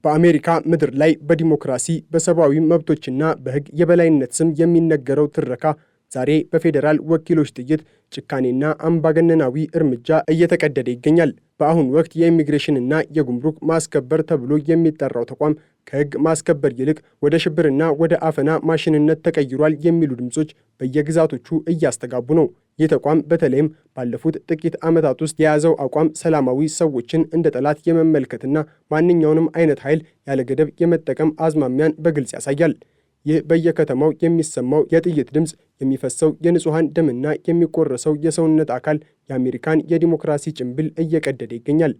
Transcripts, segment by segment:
በአሜሪካ ምድር ላይ በዲሞክራሲ በሰብአዊ መብቶችና በሕግ የበላይነት ስም የሚነገረው ትረካ ዛሬ በፌዴራል ወኪሎች ጥይት ጭካኔና አምባገነናዊ እርምጃ እየተቀደደ ይገኛል። በአሁኑ ወቅት የኢሚግሬሽንና የጉምሩክ ማስከበር ተብሎ የሚጠራው ተቋም ከሕግ ማስከበር ይልቅ ወደ ሽብርና ወደ አፈና ማሽንነት ተቀይሯል የሚሉ ድምጾች በየግዛቶቹ እያስተጋቡ ነው። ይህ ተቋም በተለይም ባለፉት ጥቂት ዓመታት ውስጥ የያዘው አቋም ሰላማዊ ሰዎችን እንደ ጠላት የመመልከትና ማንኛውንም አይነት ኃይል ያለ ገደብ የመጠቀም አዝማሚያን በግልጽ ያሳያል። ይህ በየከተማው የሚሰማው የጥይት ድምፅ፣ የሚፈሰው የንጹሐን ደምና የሚቆረሰው የሰውነት አካል የአሜሪካን የዲሞክራሲ ጭንብል እየቀደደ ይገኛል።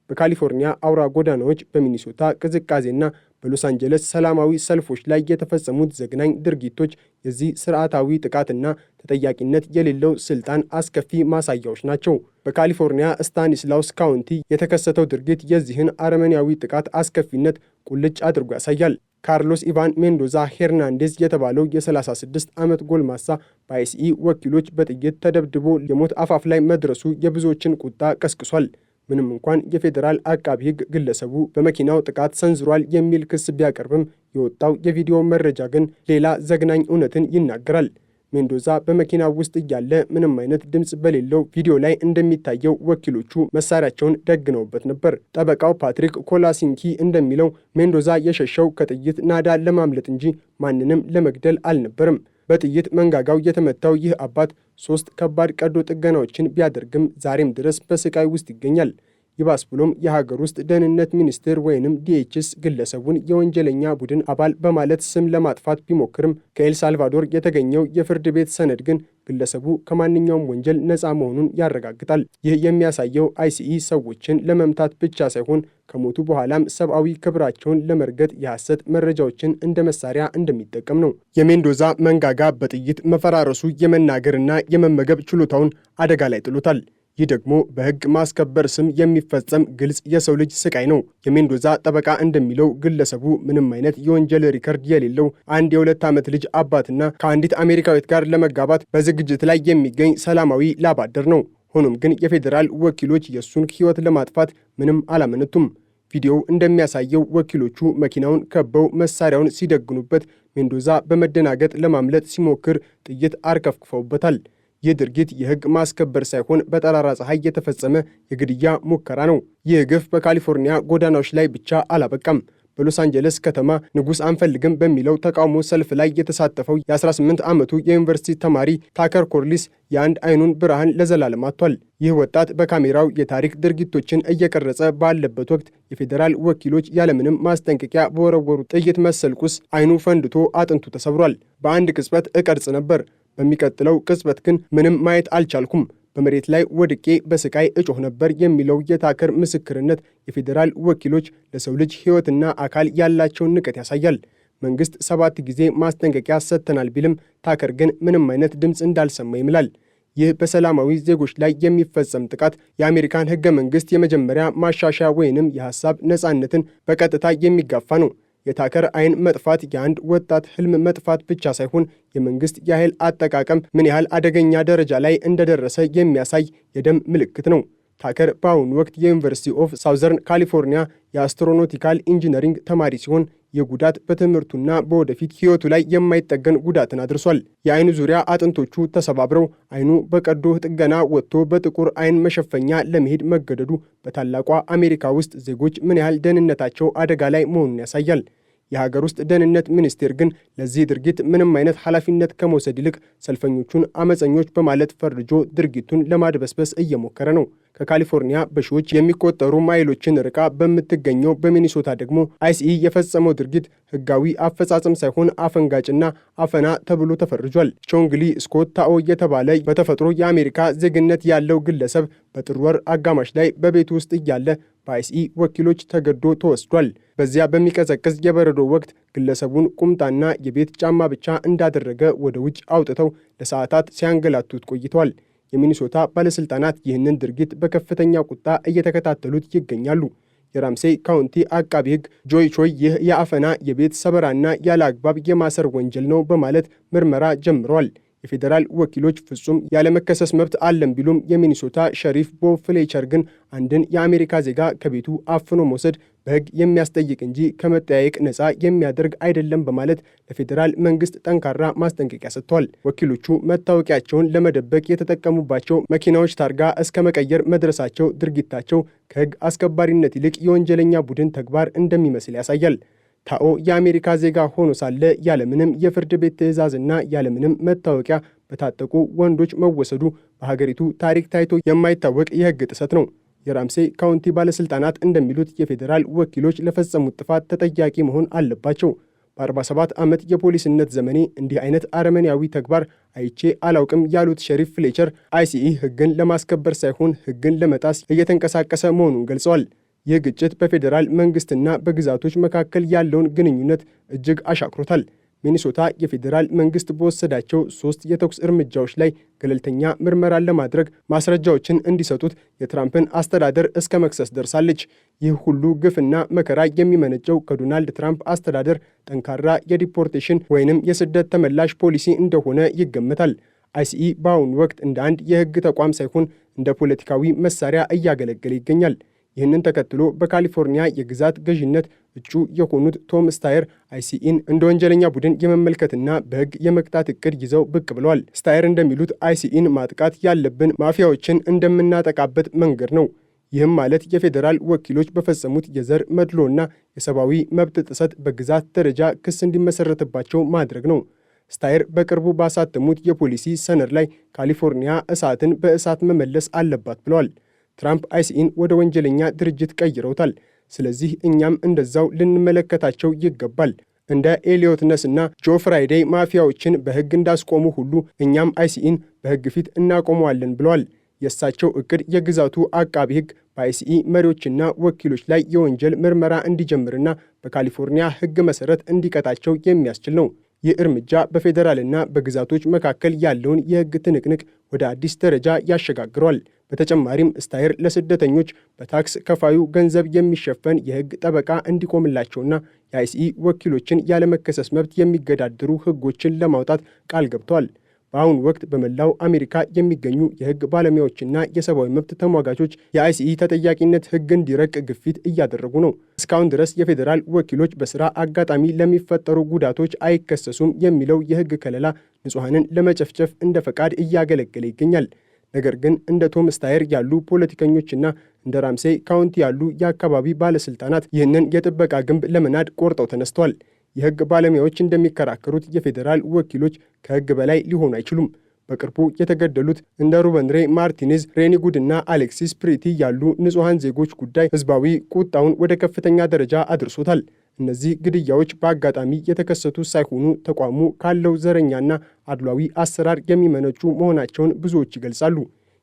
በካሊፎርኒያ አውራ ጎዳናዎች፣ በሚኒሶታ ቅዝቃዜና በሎስ አንጀለስ ሰላማዊ ሰልፎች ላይ የተፈጸሙት ዘግናኝ ድርጊቶች የዚህ ስርዓታዊ ጥቃትና ተጠያቂነት የሌለው ስልጣን አስከፊ ማሳያዎች ናቸው። በካሊፎርኒያ ስታኒስላውስ ካውንቲ የተከሰተው ድርጊት የዚህን አረመኔያዊ ጥቃት አስከፊነት ቁልጭ አድርጎ ያሳያል። ካርሎስ ኢቫን ሜንዶዛ ሄርናንዴዝ የተባለው የ36 ዓመት ጎልማሳ በአይሲኢ ወኪሎች በጥይት ተደብድቦ የሞት አፋፍ ላይ መድረሱ የብዙዎችን ቁጣ ቀስቅሷል። ምንም እንኳን የፌዴራል አቃቢ ሕግ ግለሰቡ በመኪናው ጥቃት ሰንዝሯል የሚል ክስ ቢያቀርብም የወጣው የቪዲዮ መረጃ ግን ሌላ ዘግናኝ እውነትን ይናገራል። ሜንዶዛ በመኪናው ውስጥ እያለ ምንም አይነት ድምፅ በሌለው ቪዲዮ ላይ እንደሚታየው ወኪሎቹ መሳሪያቸውን ደግነውበት ነበር። ጠበቃው ፓትሪክ ኮላሲንኪ እንደሚለው ሜንዶዛ የሸሸው ከጥይት ናዳ ለማምለጥ እንጂ ማንንም ለመግደል አልነበርም። በጥይት መንጋጋው የተመታው ይህ አባት 3 ከባድ ቀዶ ጥገናዎችን ቢያደርግም ዛሬም ድረስ በስቃይ ውስጥ ይገኛል። ይባስ ብሎም የሀገር ውስጥ ደህንነት ሚኒስቴር ወይንም ዲኤችኤስ ግለሰቡን የወንጀለኛ ቡድን አባል በማለት ስም ለማጥፋት ቢሞክርም ከኤልሳልቫዶር የተገኘው የፍርድ ቤት ሰነድ ግን ግለሰቡ ከማንኛውም ወንጀል ነፃ መሆኑን ያረጋግጣል። ይህ የሚያሳየው አይሲኢ ሰዎችን ለመምታት ብቻ ሳይሆን ከሞቱ በኋላም ሰብአዊ ክብራቸውን ለመርገጥ የሐሰት መረጃዎችን እንደ መሳሪያ እንደሚጠቀም ነው። የሜንዶዛ መንጋጋ በጥይት መፈራረሱ የመናገርና የመመገብ ችሎታውን አደጋ ላይ ጥሎታል። ይህ ደግሞ በሕግ ማስከበር ስም የሚፈጸም ግልጽ የሰው ልጅ ስቃይ ነው። የሜንዶዛ ጠበቃ እንደሚለው ግለሰቡ ምንም አይነት የወንጀል ሪከርድ የሌለው አንድ የ2 ዓመት ልጅ አባትና ከአንዲት አሜሪካዊት ጋር ለመጋባት በዝግጅት ላይ የሚገኝ ሰላማዊ ላብ አደር ነው። ሆኖም ግን የፌዴራል ወኪሎች የእሱን ሕይወት ለማጥፋት ምንም አላመነቱም። ቪዲዮው እንደሚያሳየው ወኪሎቹ መኪናውን ከበው መሳሪያውን ሲደግኑበት፣ ሜንዶዛ በመደናገጥ ለማምለጥ ሲሞክር ጥይት አርከፍክፈውበታል። ይህ ድርጊት የሕግ ማስከበር ሳይሆን በጠራራ ፀሐይ የተፈጸመ የግድያ ሙከራ ነው። ይህ ግፍ በካሊፎርኒያ ጎዳናዎች ላይ ብቻ አላበቃም። በሎስ አንጀለስ ከተማ ንጉሥ አንፈልግም በሚለው ተቃውሞ ሰልፍ ላይ የተሳተፈው የ18 ዓመቱ የዩኒቨርሲቲ ተማሪ ታከር ኮርሊስ የአንድ አይኑን ብርሃን ለዘላለም አጥቷል። ይህ ወጣት በካሜራው የታሪክ ድርጊቶችን እየቀረጸ ባለበት ወቅት የፌዴራል ወኪሎች ያለምንም ማስጠንቀቂያ በወረወሩት ጥይት መሰል ቁስ አይኑ ፈንድቶ አጥንቱ ተሰብሯል። በአንድ ቅጽበት እቀርጽ ነበር፣ በሚቀጥለው ቅጽበት ግን ምንም ማየት አልቻልኩም፣ በመሬት ላይ ወድቄ በስቃይ እጮህ ነበር የሚለው የታከር ምስክርነት የፌዴራል ወኪሎች ለሰው ልጅ ሕይወትና አካል ያላቸውን ንቀት ያሳያል። መንግሥት 7 ጊዜ ማስጠንቀቂያ ሰጥተናል ቢልም ታከር ግን ምንም አይነት ድምፅ እንዳልሰማ ይምላል። ይህ በሰላማዊ ዜጎች ላይ የሚፈጸም ጥቃት የአሜሪካን ሕገ መንግሥት የመጀመሪያ ማሻሻያ ወይንም የሐሳብ ነፃነትን በቀጥታ የሚጋፋ ነው። የታከር አይን መጥፋት የአንድ ወጣት ህልም መጥፋት ብቻ ሳይሆን የመንግስት የኃይል አጠቃቀም ምን ያህል አደገኛ ደረጃ ላይ እንደደረሰ የሚያሳይ የደም ምልክት ነው። ታከር በአሁኑ ወቅት የዩኒቨርሲቲ ኦፍ ሳውዘርን ካሊፎርኒያ የአስትሮኖቲካል ኢንጂነሪንግ ተማሪ ሲሆን የጉዳት በትምህርቱና በወደፊት ሕይወቱ ላይ የማይጠገን ጉዳትን አድርሷል። የአይኑ ዙሪያ አጥንቶቹ ተሰባብረው አይኑ በቀዶ ጥገና ወጥቶ በጥቁር አይን መሸፈኛ ለመሄድ መገደዱ በታላቋ አሜሪካ ውስጥ ዜጎች ምን ያህል ደህንነታቸው አደጋ ላይ መሆኑን ያሳያል። የሀገር ውስጥ ደህንነት ሚኒስቴር ግን ለዚህ ድርጊት ምንም አይነት ኃላፊነት ከመውሰድ ይልቅ ሰልፈኞቹን አመፀኞች በማለት ፈርጆ ድርጊቱን ለማድበስበስ እየሞከረ ነው። ከካሊፎርኒያ በሺዎች የሚቆጠሩ ማይሎችን ርቃ በምትገኘው በሚኒሶታ ደግሞ አይሲኢ የፈጸመው ድርጊት ሕጋዊ አፈጻጸም ሳይሆን አፈንጋጭና አፈና ተብሎ ተፈርጇል። ቾንግሊ ስኮት ታኦ የተባለ በተፈጥሮ የአሜሪካ ዜግነት ያለው ግለሰብ በጥር ወር አጋማሽ ላይ በቤቱ ውስጥ እያለ በአይሲኢ ወኪሎች ተገዶ ተወስዷል። በዚያ በሚቀዘቅዝ የበረዶ ወቅት ግለሰቡን ቁምጣና የቤት ጫማ ብቻ እንዳደረገ ወደ ውጭ አውጥተው ለሰዓታት ሲያንገላቱት ቆይተዋል። የሚኒሶታ ባለሥልጣናት ይህንን ድርጊት በከፍተኛ ቁጣ እየተከታተሉት ይገኛሉ። የራምሴይ ካውንቲ አቃቢ ሕግ ጆይ ቾይ ይህ የአፈና የቤት ሰበራና ያለ አግባብ የማሰር ወንጀል ነው በማለት ምርመራ ጀምረዋል። የፌዴራል ወኪሎች ፍጹም ያለመከሰስ መብት አለን ቢሉም የሚኒሶታ ሸሪፍ ቦብ ፍሌቸር ግን አንድን የአሜሪካ ዜጋ ከቤቱ አፍኖ መውሰድ በሕግ የሚያስጠይቅ እንጂ ከመጠያየቅ ነፃ የሚያደርግ አይደለም በማለት ለፌዴራል መንግስት ጠንካራ ማስጠንቀቂያ ሰጥተዋል። ወኪሎቹ መታወቂያቸውን ለመደበቅ የተጠቀሙባቸው መኪናዎች ታርጋ እስከ መቀየር መድረሳቸው ድርጊታቸው ከሕግ አስከባሪነት ይልቅ የወንጀለኛ ቡድን ተግባር እንደሚመስል ያሳያል። ታኦ የአሜሪካ ዜጋ ሆኖ ሳለ ያለምንም የፍርድ ቤት ትዕዛዝና ያለምንም መታወቂያ በታጠቁ ወንዶች መወሰዱ በሀገሪቱ ታሪክ ታይቶ የማይታወቅ የሕግ ጥሰት ነው። የራምሴ ካውንቲ ባለሥልጣናት እንደሚሉት የፌዴራል ወኪሎች ለፈጸሙት ጥፋት ተጠያቂ መሆን አለባቸው። በ47 ዓመት የፖሊስነት ዘመኔ እንዲህ አይነት አረመኔያዊ ተግባር አይቼ አላውቅም ያሉት ሸሪፍ ፍሌቸር አይሲኢ ሕግን ለማስከበር ሳይሆን ሕግን ለመጣስ እየተንቀሳቀሰ መሆኑን ገልጸዋል። ይህ ግጭት በፌዴራል መንግስትና በግዛቶች መካከል ያለውን ግንኙነት እጅግ አሻክሮታል። ሚኒሶታ የፌዴራል መንግስት በወሰዳቸው 3 የተኩስ እርምጃዎች ላይ ገለልተኛ ምርመራን ለማድረግ ማስረጃዎችን እንዲሰጡት የትራምፕን አስተዳደር እስከ መክሰስ ደርሳለች። ይህ ሁሉ ግፍና መከራ የሚመነጨው ከዶናልድ ትራምፕ አስተዳደር ጠንካራ የዲፖርቴሽን ወይንም የስደት ተመላሽ ፖሊሲ እንደሆነ ይገመታል። አይሲኢ በአሁኑ ወቅት እንደ አንድ የህግ ተቋም ሳይሆን እንደ ፖለቲካዊ መሳሪያ እያገለገለ ይገኛል። ይህንን ተከትሎ በካሊፎርኒያ የግዛት ገዥነት እጩ የሆኑት ቶም ስታየር አይሲኢን እንደ ወንጀለኛ ቡድን የመመልከትና በሕግ የመቅጣት እቅድ ይዘው ብቅ ብለዋል። ስታየር እንደሚሉት አይሲኢን ማጥቃት ያለብን ማፊያዎችን እንደምናጠቃበት መንገድ ነው። ይህም ማለት የፌዴራል ወኪሎች በፈጸሙት የዘር መድሎና የሰብአዊ መብት ጥሰት በግዛት ደረጃ ክስ እንዲመሰረትባቸው ማድረግ ነው። ስታየር በቅርቡ ባሳተሙት የፖሊሲ ሰነድ ላይ ካሊፎርኒያ እሳትን በእሳት መመለስ አለባት ብለዋል። ትራምፕ አይሲኢን ወደ ወንጀለኛ ድርጅት ቀይረውታል። ስለዚህ እኛም እንደዛው ልንመለከታቸው ይገባል። እንደ ኤሊዮት ነስ እና ጆ ፍራይዴይ ማፊያዎችን በሕግ እንዳስቆሙ ሁሉ እኛም አይሲኢን በሕግ ፊት እናቆመዋለን ብለዋል። የእሳቸው እቅድ የግዛቱ አቃቢ ሕግ በአይሲኢ መሪዎችና ወኪሎች ላይ የወንጀል ምርመራ እንዲጀምርና በካሊፎርኒያ ሕግ መሠረት እንዲቀጣቸው የሚያስችል ነው። ይህ እርምጃ በፌዴራልና በግዛቶች መካከል ያለውን የሕግ ትንቅንቅ ወደ አዲስ ደረጃ ያሸጋግረዋል። በተጨማሪም ስታየር ለስደተኞች በታክስ ከፋዩ ገንዘብ የሚሸፈን የሕግ ጠበቃ እንዲቆምላቸውና የአይሲኢ ወኪሎችን ያለመከሰስ መብት የሚገዳደሩ ሕጎችን ለማውጣት ቃል ገብተዋል። በአሁኑ ወቅት በመላው አሜሪካ የሚገኙ የሕግ ባለሙያዎችና የሰብአዊ መብት ተሟጋቾች የአይሲኢ ተጠያቂነት ሕግ እንዲረቅ ግፊት እያደረጉ ነው። እስካሁን ድረስ የፌዴራል ወኪሎች በሥራ አጋጣሚ ለሚፈጠሩ ጉዳቶች አይከሰሱም የሚለው የሕግ ከለላ ንጹሐንን ለመጨፍጨፍ እንደ ፈቃድ እያገለገለ ይገኛል። ነገር ግን እንደ ቶም ስታየር ያሉ ፖለቲከኞችና እንደ ራምሴ ካውንቲ ያሉ የአካባቢ ባለሥልጣናት ይህንን የጥበቃ ግንብ ለመናድ ቆርጠው ተነስተዋል። የሕግ ባለሙያዎች እንደሚከራከሩት የፌዴራል ወኪሎች ከሕግ በላይ ሊሆኑ አይችሉም። በቅርቡ የተገደሉት እንደ ሩበን ሬ ማርቲኔዝ፣ ሬኒ ጉድ እና አሌክሲስ ፕሪቲ ያሉ ንጹሐን ዜጎች ጉዳይ ሕዝባዊ ቁጣውን ወደ ከፍተኛ ደረጃ አድርሶታል። እነዚህ ግድያዎች በአጋጣሚ የተከሰቱ ሳይሆኑ ተቋሙ ካለው ዘረኛና አድሏዊ አሰራር የሚመነጩ መሆናቸውን ብዙዎች ይገልጻሉ።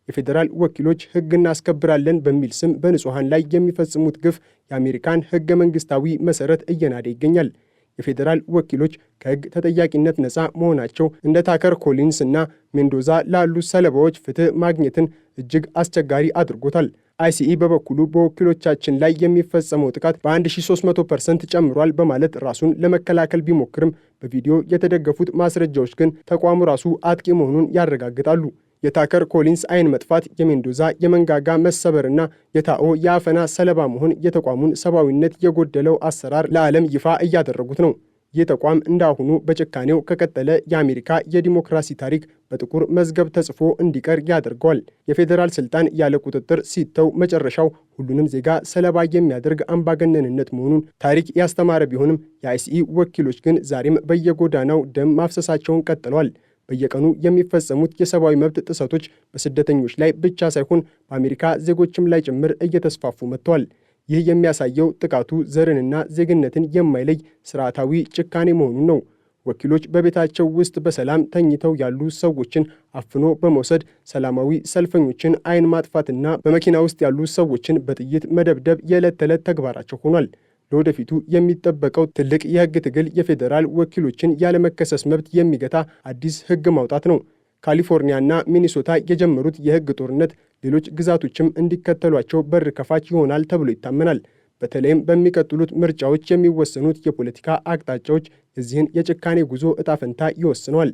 የፌዴራል ወኪሎች ሕግ እናስከብራለን በሚል ስም በንጹሐን ላይ የሚፈጽሙት ግፍ የአሜሪካን ሕገ መንግሥታዊ መሠረት እየናደ ይገኛል። የፌዴራል ወኪሎች ከሕግ ተጠያቂነት ነፃ መሆናቸው እንደ ታከር ኮሊንስ እና ሜንዶዛ ላሉ ሰለባዎች ፍትሕ ማግኘትን እጅግ አስቸጋሪ አድርጎታል። አይሲኢ በበኩሉ በወኪሎቻችን ላይ የሚፈጸመው ጥቃት በ1300% ጨምሯል በማለት ራሱን ለመከላከል ቢሞክርም በቪዲዮ የተደገፉት ማስረጃዎች ግን ተቋሙ ራሱ አጥቂ መሆኑን ያረጋግጣሉ። የታከር ኮሊንስ ዓይን መጥፋት፣ የሜንዶዛ የመንጋጋ መሰበርና የታኦ የአፈና ሰለባ መሆን የተቋሙን ሰብአዊነት የጎደለው አሰራር ለዓለም ይፋ እያደረጉት ነው። ይህ ተቋም እንዳሁኑ በጭካኔው ከቀጠለ የአሜሪካ የዲሞክራሲ ታሪክ በጥቁር መዝገብ ተጽፎ እንዲቀር ያደርገዋል። የፌዴራል ስልጣን ያለ ቁጥጥር ሲተው መጨረሻው ሁሉንም ዜጋ ሰለባ የሚያደርግ አምባገነንነት መሆኑን ታሪክ ያስተማረ ቢሆንም የአይሲኢ ወኪሎች ግን ዛሬም በየጎዳናው ደም ማፍሰሳቸውን ቀጥለዋል። በየቀኑ የሚፈጸሙት የሰብአዊ መብት ጥሰቶች በስደተኞች ላይ ብቻ ሳይሆን በአሜሪካ ዜጎችም ላይ ጭምር እየተስፋፉ መጥተዋል። ይህ የሚያሳየው ጥቃቱ ዘርንና ዜግነትን የማይለይ ስርዓታዊ ጭካኔ መሆኑን ነው። ወኪሎች በቤታቸው ውስጥ በሰላም ተኝተው ያሉ ሰዎችን አፍኖ በመውሰድ ሰላማዊ ሰልፈኞችን ዓይን ማጥፋትና በመኪና ውስጥ ያሉ ሰዎችን በጥይት መደብደብ የዕለት ተዕለት ተግባራቸው ሆኗል። ለወደፊቱ የሚጠበቀው ትልቅ የሕግ ትግል የፌዴራል ወኪሎችን ያለመከሰስ መብት የሚገታ አዲስ ሕግ ማውጣት ነው። ካሊፎርኒያና ሚኒሶታ የጀመሩት የሕግ ጦርነት ሌሎች ግዛቶችም እንዲከተሏቸው በር ከፋች ይሆናል ተብሎ ይታመናል። በተለይም በሚቀጥሉት ምርጫዎች የሚወሰኑት የፖለቲካ አቅጣጫዎች የዚህን የጭካኔ ጉዞ ዕጣ ፈንታ ይወስነዋል።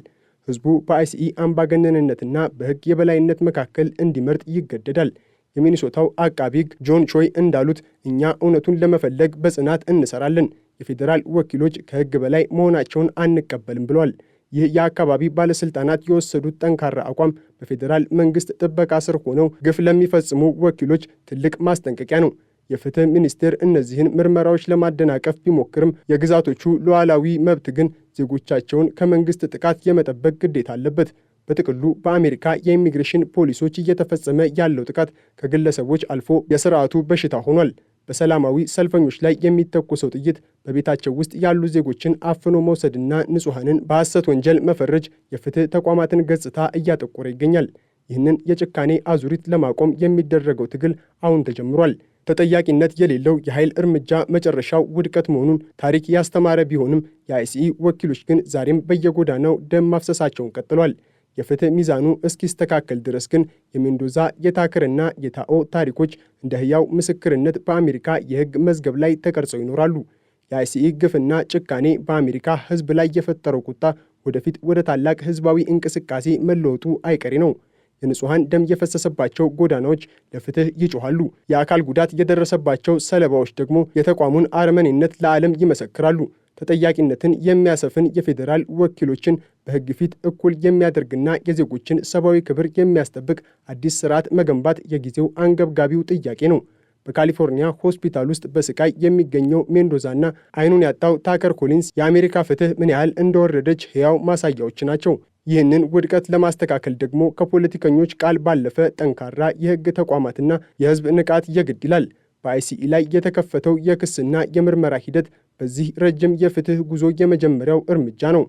ህዝቡ በአይሲኢ አምባገነንነትና በህግ የበላይነት መካከል እንዲመርጥ ይገደዳል። የሚኒሶታው አቃቢ ህግ ጆን ቾይ እንዳሉት እኛ እውነቱን ለመፈለግ በጽናት እንሰራለን። የፌዴራል ወኪሎች ከህግ በላይ መሆናቸውን አንቀበልም ብለዋል። ይህ የአካባቢ ባለስልጣናት የወሰዱት ጠንካራ አቋም በፌዴራል መንግስት ጥበቃ ስር ሆነው ግፍ ለሚፈጽሙ ወኪሎች ትልቅ ማስጠንቀቂያ ነው። የፍትህ ሚኒስቴር እነዚህን ምርመራዎች ለማደናቀፍ ቢሞክርም የግዛቶቹ ሉዓላዊ መብት ግን ዜጎቻቸውን ከመንግስት ጥቃት የመጠበቅ ግዴታ አለበት። በጥቅሉ በአሜሪካ የኢሚግሬሽን ፖሊሶች እየተፈጸመ ያለው ጥቃት ከግለሰቦች አልፎ የስርዓቱ በሽታ ሆኗል። በሰላማዊ ሰልፈኞች ላይ የሚተኮሰው ጥይት በቤታቸው ውስጥ ያሉ ዜጎችን አፍኖ መውሰድና ንጹሐንን በሐሰት ወንጀል መፈረጅ የፍትህ ተቋማትን ገጽታ እያጠቆረ ይገኛል። ይህንን የጭካኔ አዙሪት ለማቆም የሚደረገው ትግል አሁን ተጀምሯል። ተጠያቂነት የሌለው የኃይል እርምጃ መጨረሻው ውድቀት መሆኑን ታሪክ ያስተማረ ቢሆንም የአይሲኢ ወኪሎች ግን ዛሬም በየጎዳናው ደም ማፍሰሳቸውን ቀጥሏል። የፍትህ ሚዛኑ እስኪስተካከል ድረስ ግን የሜንዶዛ የታከርና የታኦ ታሪኮች እንደ ሕያው ምስክርነት በአሜሪካ የሕግ መዝገብ ላይ ተቀርጸው ይኖራሉ። የአይሲኢ ግፍና ጭካኔ በአሜሪካ ሕዝብ ላይ የፈጠረው ቁጣ ወደፊት ወደ ታላቅ ሕዝባዊ እንቅስቃሴ መለወጡ አይቀሬ ነው። የንጹሐን ደም የፈሰሰባቸው ጎዳናዎች ለፍትህ ይጮኻሉ። የአካል ጉዳት የደረሰባቸው ሰለባዎች ደግሞ የተቋሙን አረመኔነት ለዓለም ይመሰክራሉ። ተጠያቂነትን የሚያሰፍን የፌዴራል ወኪሎችን በሕግ ፊት እኩል የሚያደርግና የዜጎችን ሰብአዊ ክብር የሚያስጠብቅ አዲስ ስርዓት መገንባት የጊዜው አንገብጋቢው ጥያቄ ነው። በካሊፎርኒያ ሆስፒታል ውስጥ በስቃይ የሚገኘው ሜንዶዛና አይኑን ያጣው ታከር ኮሊንስ የአሜሪካ ፍትህ ምን ያህል እንደወረደች ሕያው ማሳያዎች ናቸው። ይህንን ውድቀት ለማስተካከል ደግሞ ከፖለቲከኞች ቃል ባለፈ ጠንካራ የሕግ ተቋማትና የሕዝብ ንቃት የግድ ይላል። በአይሲኢ ላይ የተከፈተው የክስና የምርመራ ሂደት በዚህ ረጅም የፍትህ ጉዞ የመጀመሪያው እርምጃ ነው።